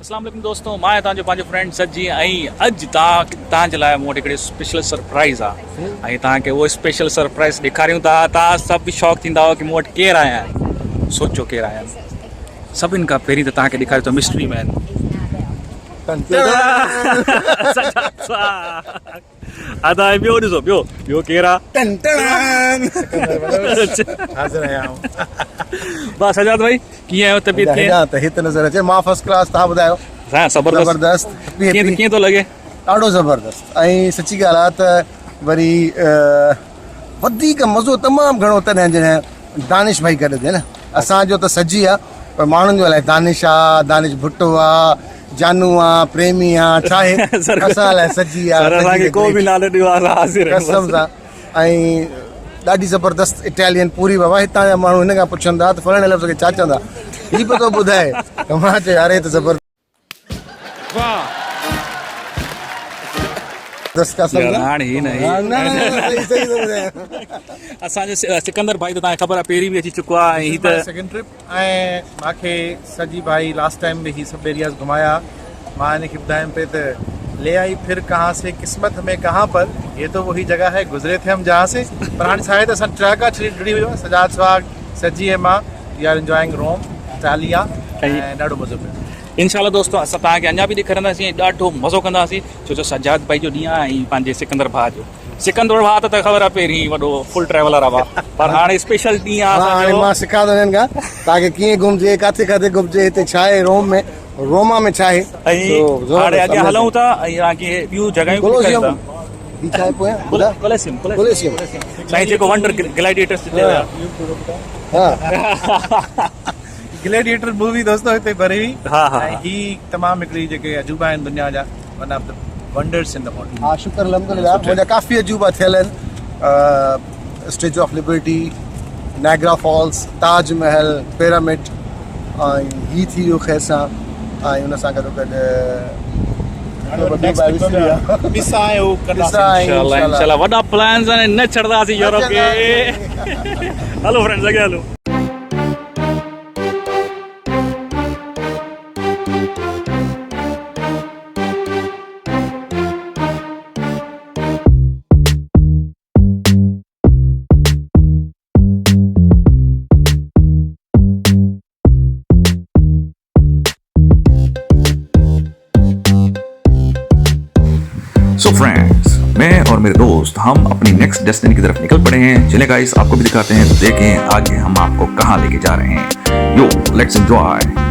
अस्सलाम वालेकुम दोस्तों, मां तव्हांजो पंहिंजो फ्रेंड सजी ऐं अॼु तव्हांजे लाइ मूं वटि हिकिड़ी स्पेशल सरप्राइज़ आहे ऐं तव्हांखे उहो स्पेशल सरप्राइज़ ॾेखारियूं था। तव्हां सभु शौक़ु थींदा की मूं वटि केरु आया आहिनि। सोचो केरु आया आहिनि। सभिनि खां पहिरीं त तव्हांखे ॾेखारियो त मिस्ट्री मैन अदा ॿियो ॾिसो ॿियो केरु आहे। बस सजाद भाई कीअं आहियो? तबियत कीअं? हिते नज़र अचे मां फर्स्ट क्लास। तव्हां ॿुधायो? ज़बरदस्त। कीअं थो लॻे? ॾाढो ज़बरदस्त। ऐं सची ॻाल्हि आहे त वरी वधीक मज़ो तमामु घणो तॾहिं जॾहिं दानिश भाई गॾु थिए न। असांजो त सजी आहे पर माण्हुनि जो अलाए दानिश आहे, दानिश भुट्टो आहे, जानू आहे, प्रेमी आहे, छा आहे असां लाइ सजी आहे। कसम सां। ऐं ॾाढी ज़बरदस्त इटालियन पूरी बाबा। हितां जा माण्हू हिन खां पुछंदा त फलाणे लफ़्ज़ खे छा चवंदा, हीउ पतो ॿुधाए त मां चयो अरे त ज़बरदस्त। असांजो सिकंदर भाई त तव्हांखे ख़बर आहे पहिरीं बि अची चुको आहे। ऐं सेकंड ट्रिप ऐं मूंखे सजी भाई लास्ट टाइम बि हीअ सभु एरियाज़ घुमाया। मां हिनखे ॿुधायमि पे त ले आई फिर कहाँ से किस्मत में कहाँ पर, ये तो वही जगह है गुजरे थे हम जहाँ से। पर हाणे छा आहे त असां ट्रैक आहे जुड़ी हुई आहे सजाद सुहाग सजी ऐं मां we are enjoying Rome Italia ऐं ॾाढो मज़ो पियो। इंशाल्लाह दोस्तों असां तव्हांखे अञा बि ॾेखारींदासीं, ॾाढो मज़ो कंदासीं। छो जो सजाद भाई जो ॾींहुं आहे ऐं पंहिंजे सिकंदर भाउ जो। सिकंदर भाउ त ख़बर आहे पहिरीं वॾो फुल ट्रेवलर आहे पर हाणे स्पेशल ॾींहुं आहे। हाणे मां सिखां थो हिननि खां तव्हांखे कीअं घुमिजे, किथे किथे घुमिजे, हिते छा आहे रोम में, रोमा में छा आहे। हाणे अॻियां हलूं था ऐं तव्हांखे ॿियूं जॻहियूं साईं जेको वंडर ग्लैडिएटर्स ग्लैडिएटर मूवी दोस्तों हिते भरी हुई। ऐं ही तमामु हिकिड़ी जेके अजूबा आहिनि दुनिया जा, one of the wonders in the world. हा शुक्र अल्हम्दुलिल्लाह। मुंहिंजा काफ़ी अजूबा थियल आहिनि। Statue of liberty, Niagara falls, Taj Mahal, pyramid ऐं ही थी वियो ख़ैर सां। ऐं हुन सां गॾो गॾु इंशाल्लाह वॾा प्लान्स आहिनि, न छॾंदासीं यूरोप खे। हलो फ्रेंड्स अॻियां हलो। सो फ्रेंड्स, मैं और मेरे दोस्त हम अपनी नेक्स्ट डेस्टिनी की तरफ निकल पड़े हैं। चले गाइस आपको भी दिखाते हैं, तो देखें आगे हम आपको कहाँ लेके जा रहे हैं। Yo let's enjoy.